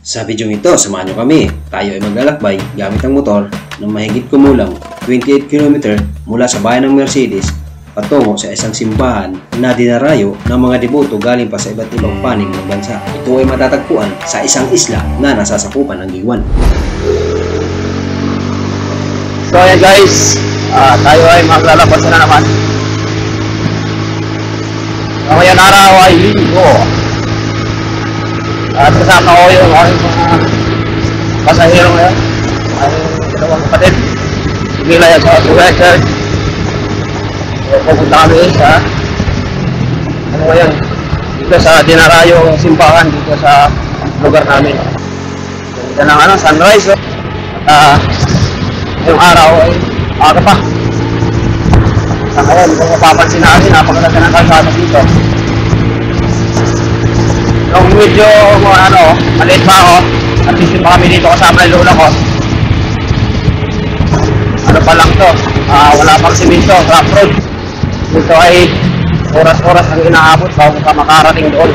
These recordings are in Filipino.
Sa video ito, samahan nyo kami. Tayo ay maglalakbay gamit ang motor ng mahigit kumulang 28 km mula sa bayan ng Mercedes patungo sa isang simbahan na dinarayo ng mga deboto galing pa sa iba't ibang panig ng bansa. Ito ay matatagpuan sa isang isla na nasasakupan ng Giwan. So ayan guys, tayo ay maglalabas na naman. So ngayon araw ay linggo. At kasama ko yung aking mga pasahero ngayon. Ay dalawang kapatid. Bigla yan sa Western. Pupunta kami sa ngayon dito sa dinarayo simbahan dito sa lugar namin. Dito ng sunrise. Yung araw ay aga pa. Sa ngayon, kung mapapansin natin, napakaganda ng kalsada dito. Nung medyo maliit pa ako, at least pa kami dito kasama yung lola ko. Ano pa lang to, wala pang simento, rough road. Dito ay oras-oras ang inaabot bago ka makarating doon.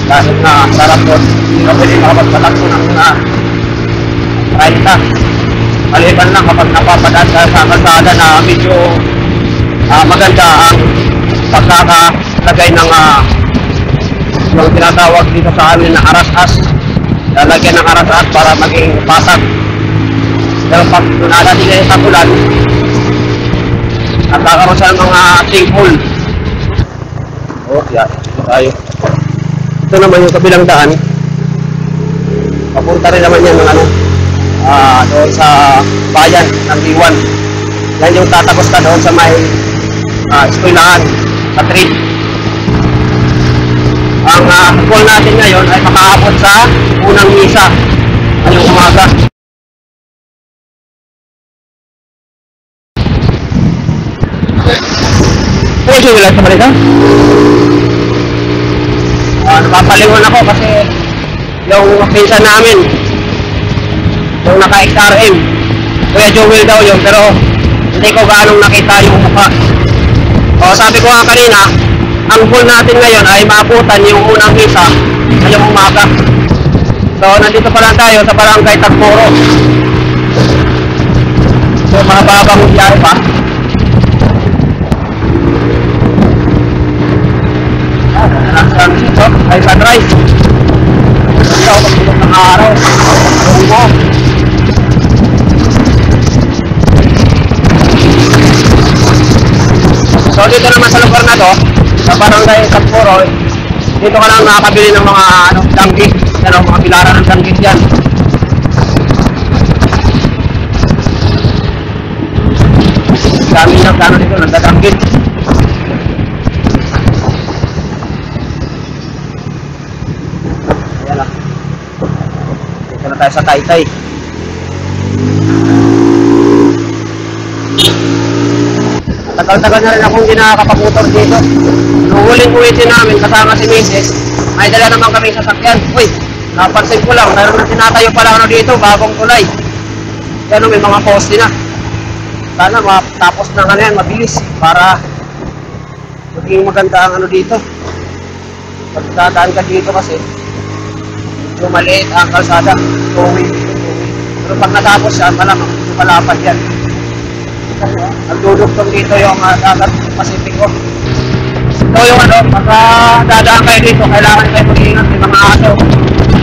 Dahil na sarap doon, hindi ka pwede makapagpatakbo ng 30. Maliban lang kapag napapadaan sa kalsada na medyo maganda ang pagkakalagay ng yung tinatawag dito sa amin na aras-as. Lalagyan ng aras-as para maging pasag. Pero pag nadating na sa bulan, nagkakaroon siya ng mga sinkhole. Yeah, ito tayo. Ito naman yung kabilang daan. Papunta rin naman yan ng doon sa bayan ng Giwan. Yan yung tatapos ka doon sa may eskwelahan sa tree. Ang goal natin ngayon ay makaabot sa unang misa ngayong umaga. Pwede yung ilan sa balita? Napapalingon ako kasi yung pinsan namin yung naka-XRM, Kuya Joel daw yun, pero hindi ko gaanong nakita yung mukha. O sabi ko nga kanina, ang goal natin ngayon ay maabutan yung unang misa ngayong umaga. So nandito pa lang tayo sa barangay Tagporo. So mababang biyahe pa. Dito ay sunrise. Dito ako pagpulog ng araw. So dito naman sa lugar na to, sa barangay Tagporo, dito ka lang nakakabili ng mga danggit, mga pilaran ng danggit yan. Dami ng gano'n dito, nagdadanggit. Ayan lang. Dito na tayo sa Taytay. Tagal-tagal na rin akong hindi nakakapamotor dito. Nung huling uwitin namin kasama si Mrs. May dala naman kami sasakyan. Uy, napansin ko lang, meron na tinatayo pala dito, bagong tulay. Yan may mga poste na. Sana matapos na yan, mabilis para maging maganda ang dito. Pag dadaan ka dito kasi medyo maliit ang kalsada, two-way. Pero pag natapos yan, malamang malapad yan. Nagdudugtong dito yung dagat Pasipiko. So yung pagka dadaan kayo dito, kailangan kayo mag-iingat ng mga aso.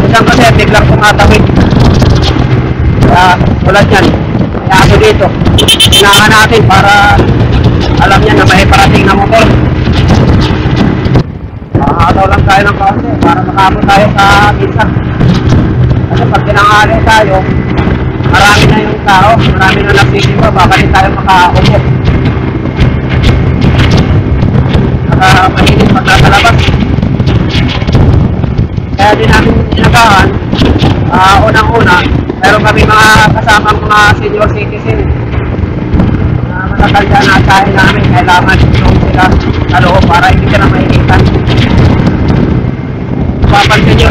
Minsan kasi biglang tumatawid. Kaya tulad yan, may aso dito. Hinahan natin para alam niya na may parating na motor. Makakataw lang tayo ng kaso para makabot tayo sa minsan. Kasi pag tinangali tayo, marami na yung tao, marami na nagsisimba, baka din tayo makaupo. Mahilig pag nasa labas. Kaya din namin inagahan, unang-una, meron kami mga kasamang mga senior citizen na matatanda na asahin namin, kailangan yung sila sa loob para hindi ka na mainitan. Papansin nyo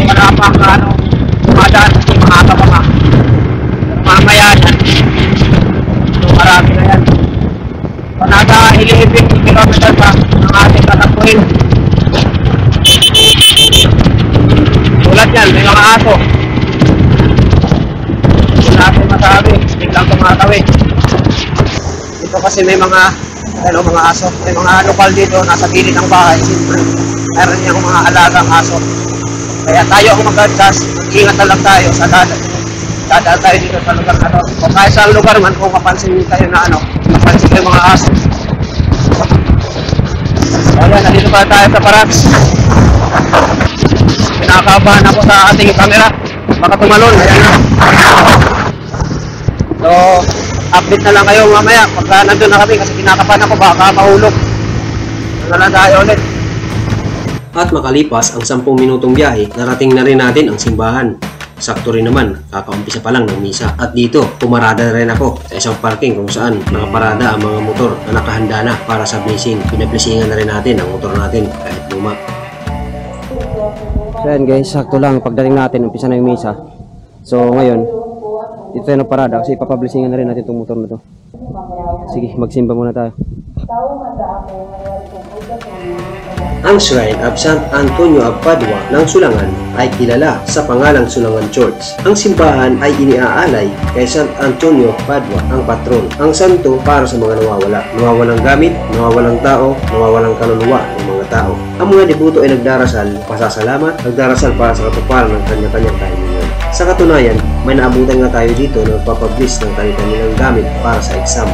wala pang dumadaan kasi mahaba pa nga. Mamaya yan. So marami na yan. So nasa 11 km pa ang ating tatakbuhin. Tulad yan, may mga aso. Hindi natin masabi, biglang tumatawid. Dito kasi may mga mga aso. May mga lokal dito, nasa gilid ng bahay. Siyempre, meron niyang mga alagang aso. Kaya tayo ang mag-adjust, mag-ingat na lang tayo sa dadaan tayo dito sa lugar na to. O kahit sa lugar man, kung mapansin tayo na mapansin tayo mga aso. Ayan, nandito pa tayo sa Parats. Kinakabahan ako sa ating camera. Baka tumalon. Ayan na. So, update na lang kayo mamaya. Pagka nandun na kami kasi kinakabahan ako, baka mahulog. Ano na lang tayo ulit. At makalipas ang 10 minutong biyahe, narating na rin natin ang simbahan. Sakto rin naman, kakaumpisa pa lang ng misa. At dito, pumarada na rin ako sa isang parking kung saan nakaparada ang mga motor na nakahanda na para sa blessing. Pinablesingan na rin natin ang motor natin kahit luma. So yan guys, sakto lang pagdating natin, umpisa na yung misa. So ngayon, dito tayo nagparada kasi ipapablesingan na rin natin itong motor na to. Sige, magsimba muna tayo. Ang Shrine of San Antonio of Padua ng Sulangan ay kilala sa pangalang Sulangan Church. Ang simbahan ay iniaalay kay San Antonio of Padua, ang patron. Ang santo para sa mga nawawala, nawawalang gamit, nawawalang tao, nawawalang kaluluwa ng mga tao. Ang mga debuto ay nagdarasal, pasasalamat, nagdarasal para sa katuparan ng kanya-kanyang kahilingan. Sa katunayan, may naabutan nga tayo dito na nagpapabliss ng kanilang gamit para sa exam.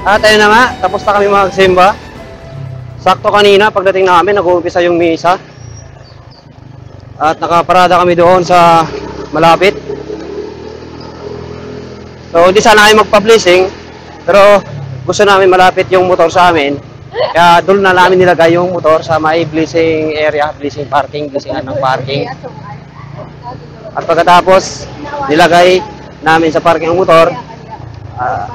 At ayun na nga, tapos na kami magsimba. Sakto kanina, pagdating namin, nag-uumpisa yung misa. At nakaparada kami doon sa malapit. So, hindi sana kami magpa-blessing, pero gusto namin malapit yung motor sa amin. Kaya doon na namin nilagay yung motor sa may blessing area, blessing parking, blessingan ng parking. At pagkatapos, nilagay namin sa parking ang motor.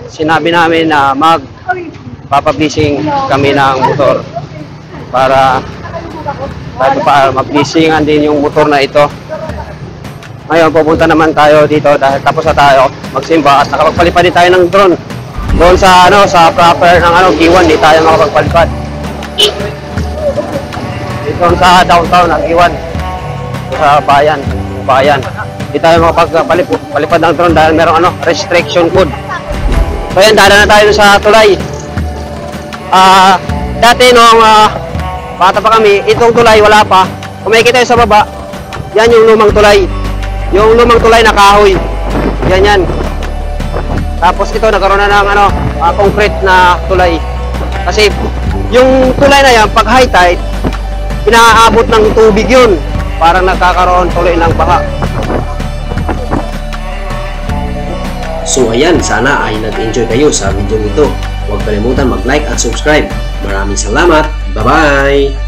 Sinabi namin na magpapableasing kami ng motor para mag-blessingan din yung motor na ito. Ngayon pupunta naman tayo dito dahil tapos na tayo magsimba at nakapagpalipad din tayo ng drone doon sa sa proper ng Giwan. Di tayo makapagpalipad dito sa downtown ng Giwan, sa bayan. Di tayo makapagpalipad ng drone dahil merong restriction code. So yan, dala na tayo sa tulay. Dati nung bata pa kami, itong tulay wala pa. Kung makikita tayo sa baba, yan yung lumang tulay. Yung lumang tulay na kahoy. Yan. Tapos ito nagkaroon na ng concrete na tulay. Kasi yung tulay na yan, pag high tide, inaabot ng tubig yun. Parang nagkakaroon tuloy ng baha. So ayan, sana ay nag-enjoy kayo sa video nito. Huwag kalimutan mag-like at subscribe. Maraming salamat. Bye-bye!